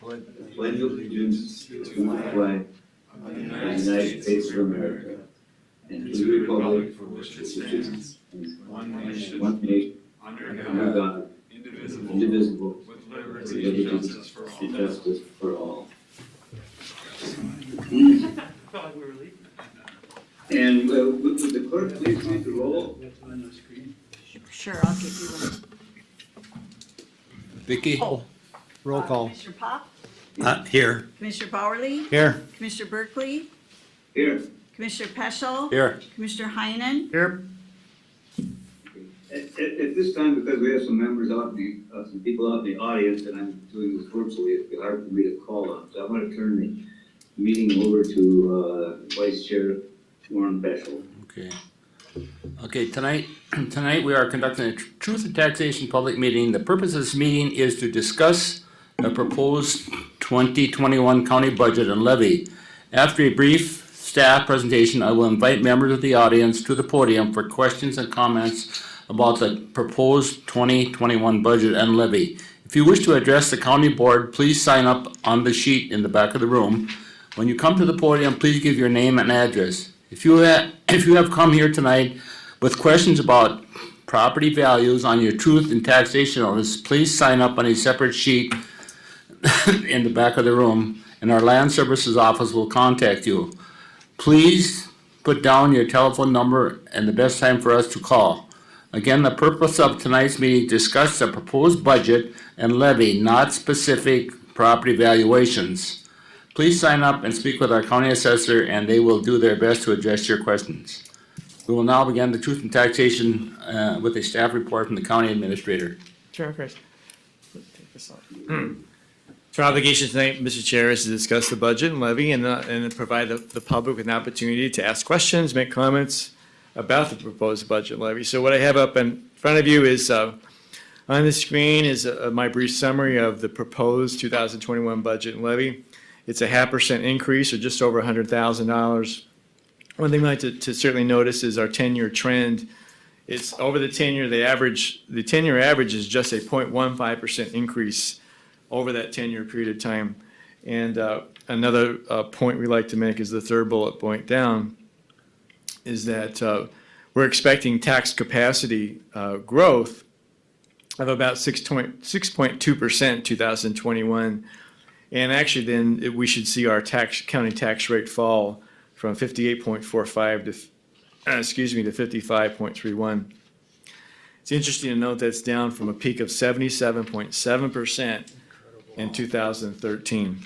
pledge allegiance to the flag of the United States of America and to the republic for which it stands, one nation, under God, indivisible, with liberty and justice for all. And would the clerk please read the roll? Sure, I'll give you one. Vicky? Oh. Roll call. Commissioner Pop, Here. Commissioner Bowerly, Here. Commissioner Berkeley, Here. Commissioner Peschel, Here. Commissioner Heinen, Here. At this time, because we have some members out in the, some people out in the audience, and I'm doing this virtually, it'd be hard for me to call on. So I'm going to turn the meeting over to Vice Chair Warren Peschel. Okay, tonight we are conducting a Truth and Taxation public meeting. The purpose of this meeting is to discuss the proposed 2021 county budget and levy. After a brief staff presentation, I will invite members of the audience to the podium for questions and comments about the proposed 2021 budget and levy. If you wish to address the county board, please sign up on the sheet in the back of the room. When you come to the podium, please give your name and address. If you have come here tonight with questions about property values on your truth and taxation notice, please sign up on a separate sheet in the back of the room, and our land services office will contact you. Please put down your telephone number and the best time for us to call. Again, the purpose of tonight's meeting is to discuss the proposed budget and levy, not specific property valuations. Please sign up and speak with our county assessor, and they will do their best to address your questions. We will now begin the truth and taxation with a staff report from the county administrator. Sure, Chris. Take this off. So our obligation tonight, Mr. Chair, is to discuss the budget and levy and provide the public with an opportunity to ask questions, make comments about the proposed budget levy. So what I have up in front of you is on the screen is my brief summary of the proposed 2021 budget and levy. It's a 0.5% increase, or just over $100,000. One thing I'd like to certainly notice is our 10-year trend. It's over the 10-year, the 10-year average is just a 0.15% increase over that 10-year period of time. And another point we like to make is the third bullet point down, is that we're expecting tax capacity growth of about 6.2% in 2021. And actually then we should see our county tax rate fall from 58.45 to 55.31. It's interesting to note that's down from a peak of 77.7% in 2013.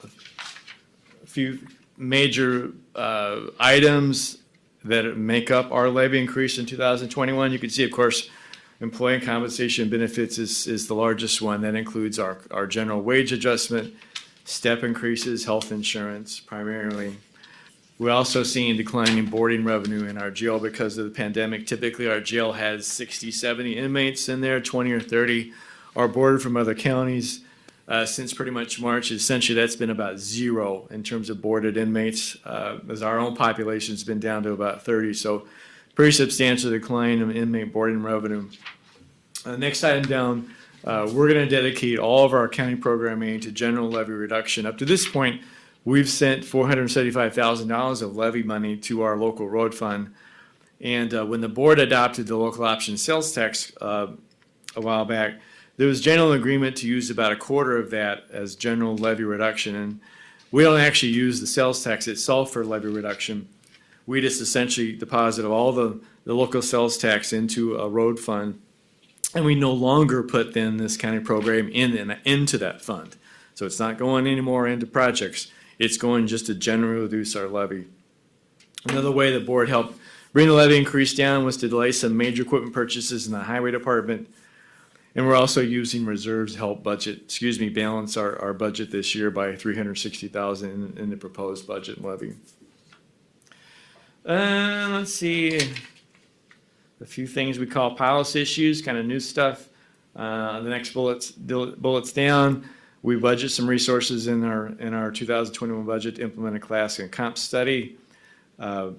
A few major items that make up our levy increase in 2021. You can see, of course, employee compensation benefits is the largest one. That includes our general wage adjustment, step increases, health insurance primarily. We're also seeing declining boarding revenue in our jail because of the pandemic. Typically, our jail has 60, 70 inmates in there, 20 or 30 are boarded from other counties. Since pretty much March, essentially that's been about zero in terms of boarded inmates, as our own population's been down to about 30. So pretty substantial decline in inmate boarding revenue. Next item down, we're going to dedicate all of our county programming to general levy reduction. Up to this point, we've sent $475,000 of levy money to our local road fund. And when the board adopted the local option sales tax a while back, there was general agreement to use about a quarter of that as general levy reduction. And we don't actually use the sales tax itself for levy reduction. We just essentially deposit all the local sales tax into a road fund, and we no longer put then this county program into that fund. So it's not going anymore into projects. It's going just to generally reduce our levy. Another way the board helped bring the levy increase down was to delay some major equipment purchases in the highway department. And we're also using reserves to help balance our budget this year by $360,000 in the proposed budget levy. Let's see, a few things we call policy issues, kind of new stuff. The next bullets down, we budget some resources in our 2021 budget to implement a class and comp study. I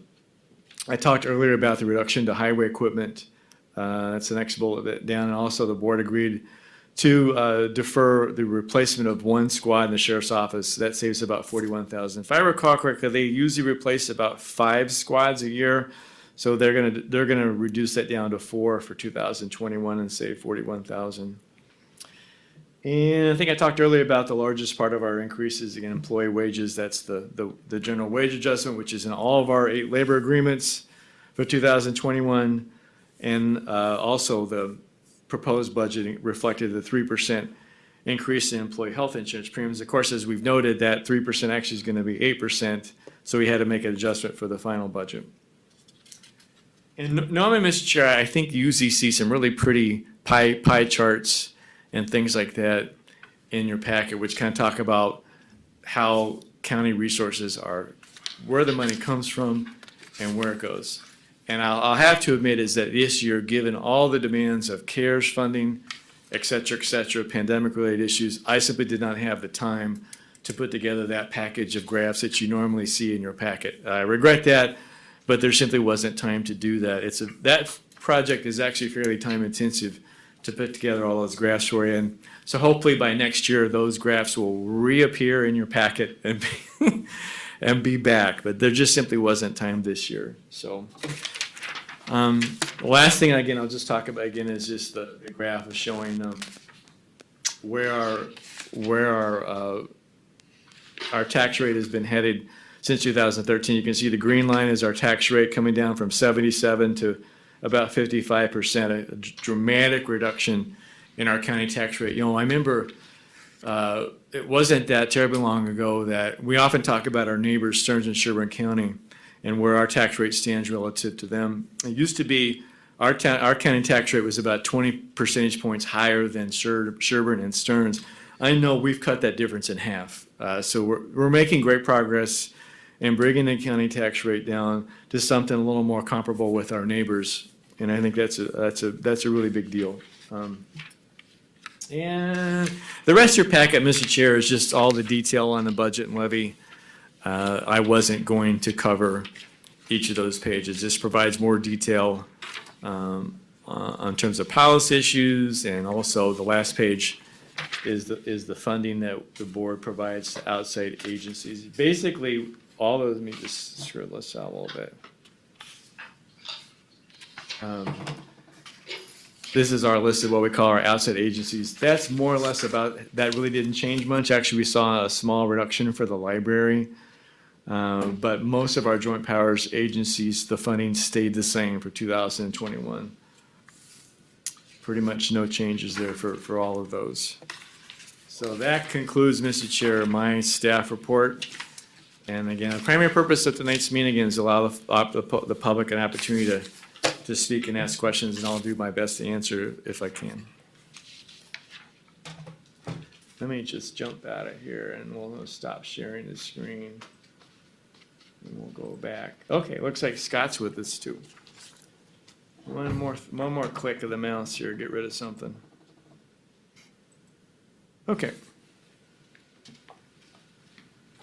talked earlier about the reduction to highway equipment. That's the next bullet down. And also the board agreed to defer the replacement of one squad in the sheriff's office. That saves about $41,000. If I recall correctly, they usually replace about 5 squads a year. So they're gonna reduce that down to 4 for 2021 and save $41,000. And I think I talked earlier about the largest part of our increases, again, employee wages. That's the general wage adjustment, which is in all of our 8 labor agreements for 2021. And also the proposed budget reflected the 3% increase in employee health insurance premiums. Of course, as we've noted, that 3% actually is going to be 8%, so we had to make an adjustment for the final budget. And normally, Mr. Chair, I think you usually see some really pretty pie charts and things like that in your packet, which kind of talk about how county resources are, where the money comes from and where it goes. And I'll have to admit is that this year, given all the demands of CARES funding, et cetera, pandemic-related issues, I simply did not have the time to put together that package of graphs that you normally see in your packet. I regret that, but there simply wasn't time to do that. That project is actually fairly time-intensive to put together all those graphs for you. And so hopefully by next year, those graphs will reappear in your packet and be back, but there just simply wasn't time this year. So, the last thing again I'll just talk about again is just the graph of showing where our tax rate has been headed since 2013. You can see the green line is our tax rate coming down from 77 to about 55%, a dramatic reduction in our county tax rate. I remember it wasn't that terribly long ago that we often talk about our neighbors, Stearns and Sherburne County, and where our tax rate stands relative to them. It used to be our county tax rate was about 20 percentage points higher than Sherburne and Stearns. I know we've cut that difference in half. So we're making great progress in bringing the county tax rate down to something a little more comparable with our neighbors, and I think that's a really big deal. And the rest of your packet, Mr. Chair, is just all the detail on the budget and levy. I wasn't going to cover each of those pages. This provides more detail on terms of policy issues, and also the last page is the funding that the board provides to outside agencies. Basically, all those, let me just scroll this out a little bit. This is our list of what we call our outside agencies. That's more or less about, that really didn't change much. Actually, we saw a small reduction for the library. But most of our joint powers agencies, the funding stayed the same for 2021. Pretty much no changes there for all of those. So that concludes, Mr. Chair, my staff report. And again, the primary purpose of tonight's meeting again is allow the public an opportunity to speak and ask questions, and I'll do my best to answer if I can. Let me just jump out of here and we'll stop sharing the screen. And we'll go back. Okay, looks like Scott's with us too. One more click of the mouse here, get rid of something. Okay.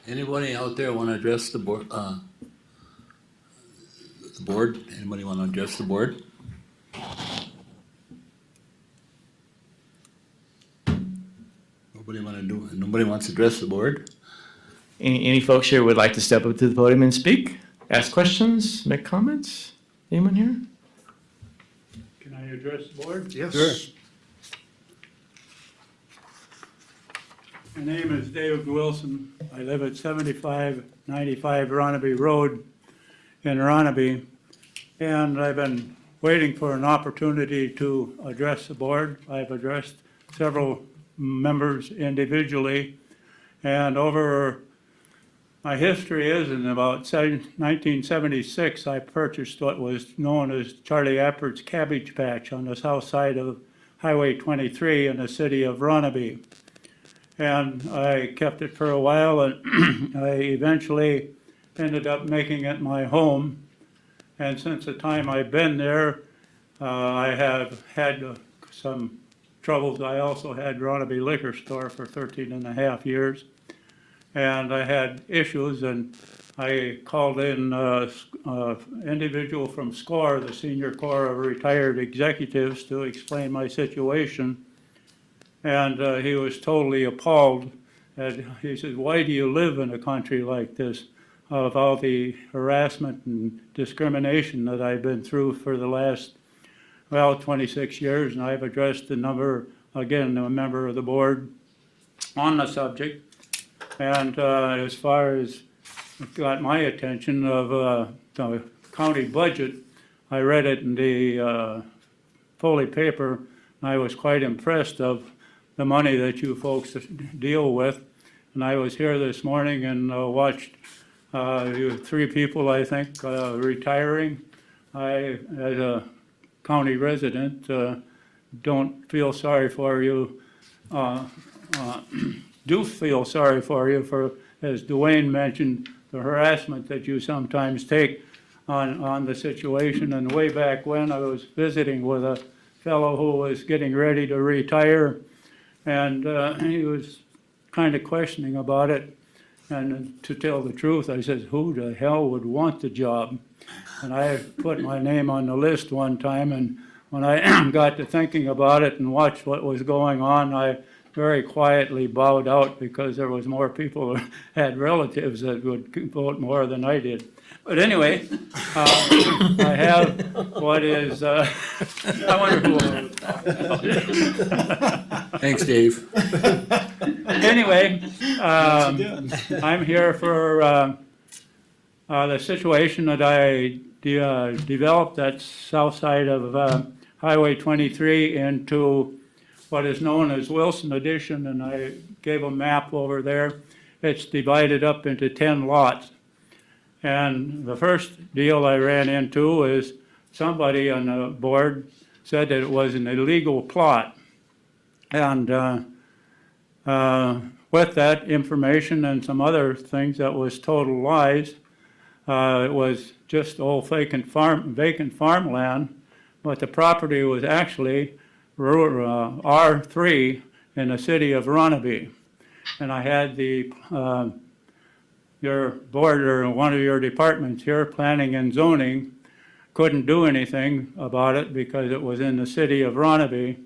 Anybody out there want to address the board? Anybody want to address the board? Nobody wants to address the board? Any folks here would like to step up to the podium and speak? Ask questions, make comments? Anyone here? Can I address the board? Yes. Sure. My name is David Wilson. I live at 7595 Ronnaby Road in Ronnaby. And I've been waiting for an opportunity to address the board. I've addressed several members individually. And over my history is in about 1976, I purchased what was known as Charlie Appert's Cabbage Patch on the south side of Highway 23 in the city of Ronnaby. And I kept it for a while, and I eventually ended up making it my home. And since the time I've been there, I have had some troubles. I also had Ronnaby Liquor Store for 13 and a half years. And I had issues, and I called in an individual from SCORE, the Senior Corps of Retired Executives, to explain my situation. And he was totally appalled. And he said, why do you live in a country like this, of all the harassment and discrimination that I've been through for the last, 26 years, and I've addressed a number, again, a member of the board on the subject. And as far as it got my attention of the county budget, I read it in the Foley paper, and I was quite impressed of the money that you folks deal with. And I was here this morning and watched you 3 people, I think, retiring. I, as a county resident, don't feel sorry for you, do feel sorry for you for, as Dwayne mentioned, the harassment that you sometimes take on the situation. And way back when, I was visiting with a fellow who was getting ready to retire, and he was kind of questioning about it. And to tell the truth, I said, who the hell would want the job? And I put my name on the list one time, and when I got to thinking about it and watched what was going on, I very quietly bowed out, because there was more people who had relatives that would vote more than I did. But anyway, I have what is, I wonder who I was talking about. Thanks, Dave. Anyway, I'm here for the situation that I developed that south side of Highway 23 into what is known as Wilson Addition, and I gave a map over there. It's divided up into 10 lots. And the first deal I ran into is somebody on the board said that it was an illegal plot. And with that information and some other things, that was total lies. It was just old vacant farmland, but the property was actually R3 in the city of Runabee. And I had the your board or one of your departments here, planning and zoning, couldn't do anything about it because it was in the city of Runabee.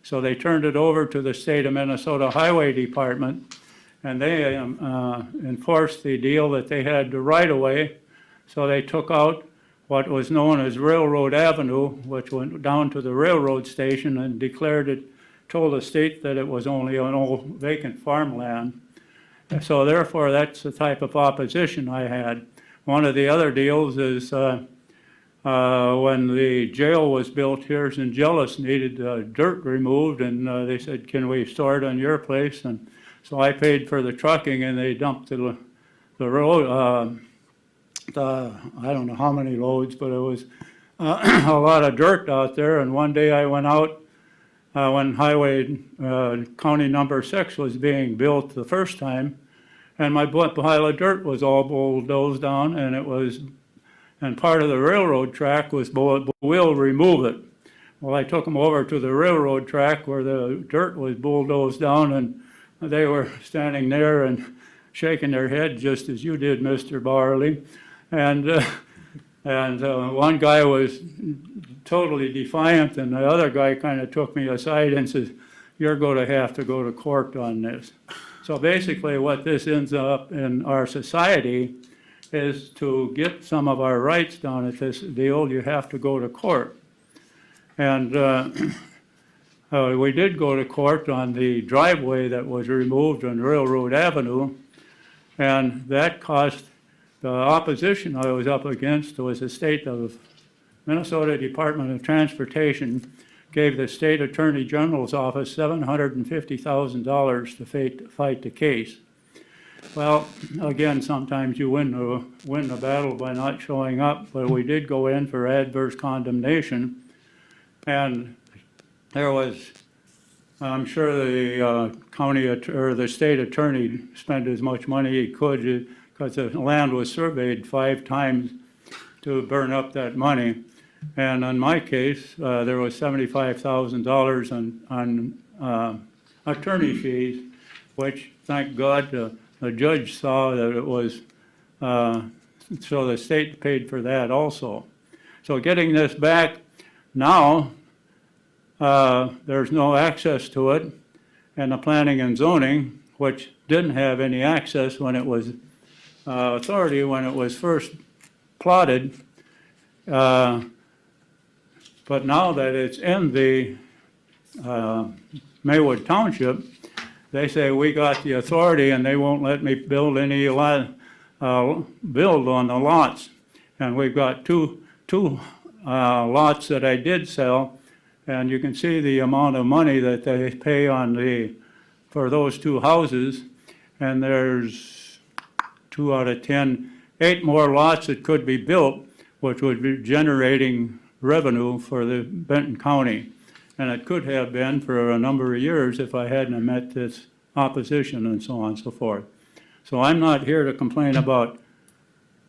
So they turned it over to the state of Minnesota Highway Department, and they enforced the deal that they had the right of way. So they took out what was known as Railroad Avenue, which went down to the railroad station, and declared it, told the state that it was only an old vacant farmland. So therefore, that's the type of opposition I had. One of the other deals is when the jail was built here in Jellis, needed dirt removed, and they said, can we store it on your place? And so I paid for the trucking, and they dumped the road, I don't know how many loads, but it was a lot of dirt out there. And one day I went out when highway county number 6 was being built the first time, and my pile of dirt was all bulldozed down, and part of the railroad track was, we'll remove it. Well, I took them over to the railroad track where the dirt was bulldozed down, and they were standing there and shaking their head just as you did, Mr. Barley. And one guy was totally defiant, and the other guy kind of took me aside and says, you're going to have to go to court on this. So basically what this ends up in our society is, to get some of our rights down at this deal, you have to go to court. And we did go to court on the driveway that was removed on Railroad Avenue, and that cost, the opposition I was up against was the state of Minnesota Department of Transportation gave the state attorney general's office $750,000 to fight the case. Well, again, sometimes you win the battle by not showing up, but we did go in for adverse condemnation, and there was, I'm sure the county or the state attorney spent as much money he could, because the land was surveyed 5 times to burn up that money. And in my case, there was $75,000 on attorney fees, which, thank God, the judge saw that it was, so the state paid for that also. So getting this back now, there's no access to it, and the planning and zoning, which didn't have any access when it was, authority when it was first plotted. But now that it's in the Maywood Township, they say we got the authority and they won't let me build any lot, build on the lots. And we've got two lots that I did sell, and you can see the amount of money that they pay for those two houses. And there's 2 out of 10, 8 more lots that could be built, which would be generating revenue for the Benton County. And it could have been for a number of years if I hadn't met this opposition and so on and so forth. So I'm not here to complain about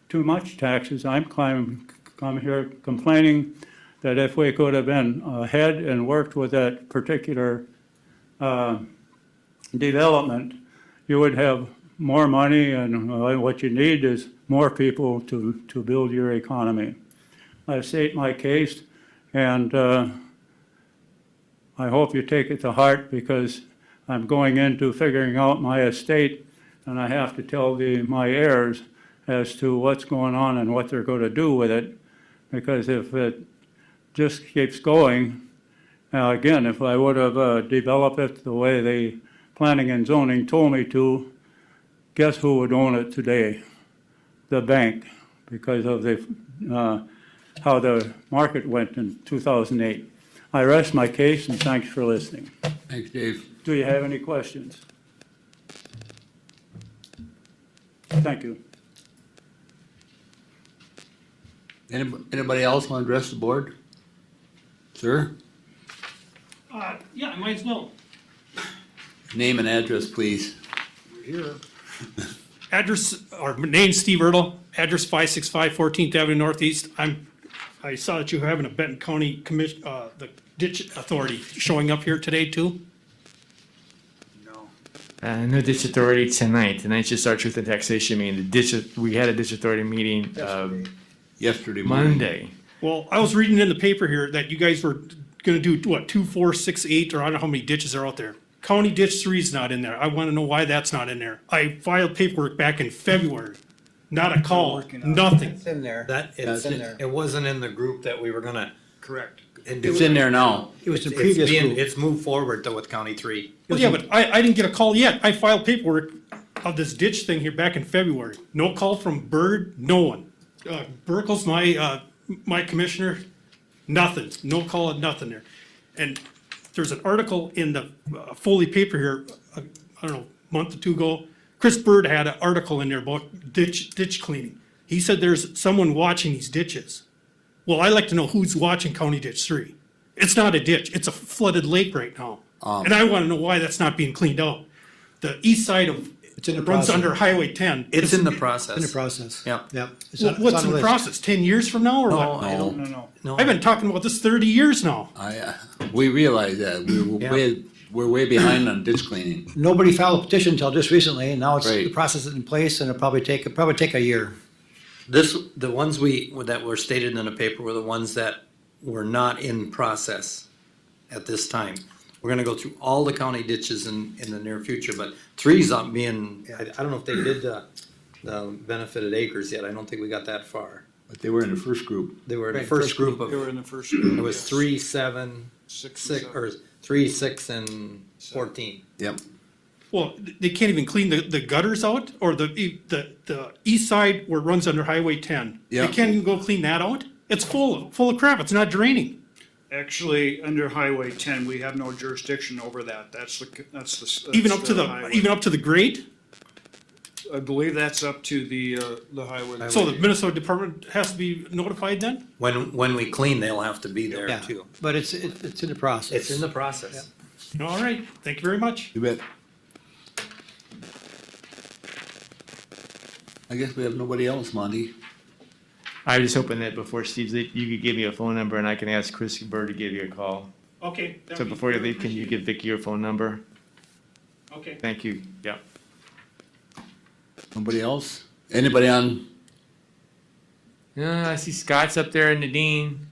too much taxes. I'm come here complaining that if we could have been ahead and worked with that particular development, you would have more money, and what you need is more people to build your economy. I state my case, and I hope you take it to heart, because I'm going into figuring out my estate, and I have to tell my heirs as to what's going on and what they're going to do with it. Because if it just keeps going, again, if I would have developed it the way the planning and zoning told me to, guess who would own it today? The bank, because of how the market went in 2008. I rest my case, and thanks for listening. Thanks, Dave. Do you have any questions? Thank you. Anybody else want to address the board? Sir? Yeah, I might as well. Name and address, please. Here. Address, or name Steve Ertl, address 565 14th Avenue Northeast. I saw that you were having a Benton County commission, the ditch authority showing up here today too. No ditch authority tonight. Tonight's just our truth and taxation meeting. We had a ditch authority meeting Yesterday morning. Monday. Well, I was reading in the paper here that you guys were gonna do, what, 2, 4, 6, 8, or I don't know how many ditches are out there. County Ditch 3 is not in there. I wanna know why that's not in there. I filed paperwork back in February. Not a call, nothing. It's in there. It's in there. It wasn't in the group that we were gonna. Correct. It's in there now. It was the It's previous being- group. It's moved forward though with County 3. Well, yeah, but I didn't get a call yet. I filed paperwork of this ditch thing here back in February. No call from Bird, no one. Burkle's my commissioner, nothing. No call, nothing there. And there's an article in the Foley paper here, I don't know, a month or two ago. Chris Bird had an article in there about ditch cleaning. He said there's someone watching these ditches. Well, I like to know who's watching County Ditch 3. It's not a ditch, it's a flooded lake right now. And I wanna know why that's not being cleaned out. The east side of, It's in the it runs process. under Highway 10. It's in the process. In the process. Yep. Yep. It's Well, on- it's what's on in the list. process, 10 years from now or No, what? I don't, No. no. I've been talking about this 30 years now. We realize that. We're way behind on ditch cleaning. Nobody filed a petition until just recently, and now the Right. process is in place, and it'll probably take a year. The ones that were stated in the paper were the ones that were not in process at this time. We're gonna go through all the county ditches in the near future, but 3's not being, I don't know if they did the benefited acres yet. I don't think we got that far. But they were in the first group. They were in the Right, first first group of, They were in the first it group. was 3, 7, 6, or 3, 6, and 14. Yep. Well, they can't even clean the gutters out, or the east side where it runs under Highway 10. Yeah. They can't even go clean that out? It's full of crap, it's not draining. Actually, under Highway 10, we have no jurisdiction over that. That's Even up to highway. the grade? I believe that's up to the highway. So the Minnesota Department has to be notified then? When we clean, they'll have to be there Yeah, too. but it's in the process. It's in the process. All right, thank you very much. You bet. I guess we have nobody else, Monty. I was hoping that before Steve's leave, you could give me a phone number and I can ask Chris Bird to give you a call. Okay. So before you leave, can you give Vicky your phone number? Okay. Thank you. Yeah. Nobody else? Anybody on? I see Scott's up there and Nadine.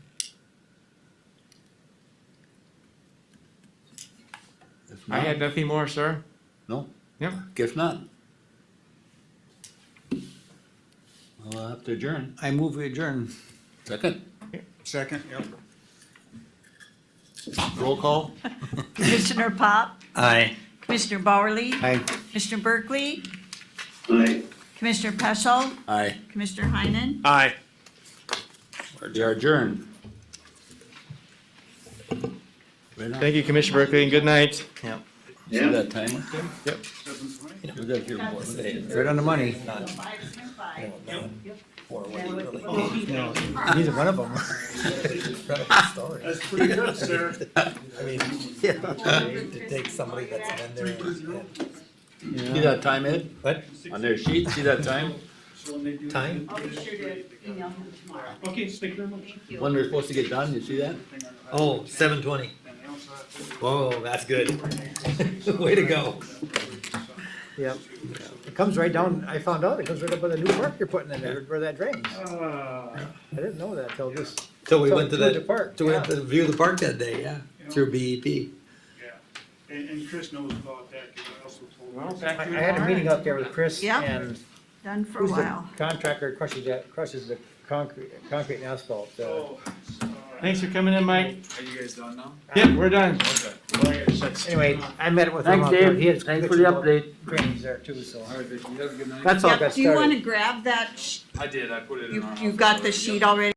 If I had nothing more, sir. If not, we'll have to adjourn. I move we adjourn. Second, Second, yep. roll call. Commissioner Pop, Aye. Commissioner Bowerly, Aye. Commissioner Berkeley, Aye. Commissioner Peschel, Aye. Commissioner Heinen. Aye. We are adjourned. Thank you, Commissioner Berkeley, and good night. Yep. See Yeah. that time up there? Yep. You got your report. Right on the money. Neither one of them. That's pretty good, sir. I mean, to take somebody that's been there See that time, Ed? What? On their sheet, see that time? and time? I'll be sure to email him tomorrow. Okay, thank you very much. When they're supposed to get done, you see that? Oh, 7:20. Whoa, that's good. Way to go. Yep. It comes right down, I found out, it comes right up by the new park you're putting in there, where that drains. I didn't know that till this. So we went to the that, park. so we went to view the park that day, yeah, through BEP. Yeah, and Chris knows about that, cause I also told him. I had a meeting out there with Chris Yeah. and Done for a who's the while. contractor crushes the concrete and asphalt. Oh, Thanks for coming in, Mike. Are you guys done now? Yep, we're done. Anyway, I met with him Thanks, out there. Dave. He had Thanks for the update. drainage there too, so. All right, Vicki, you have a good night. That's all Yep, got do you started. wanna grab that, I did, I put it in you, our you office got the already. sheet already?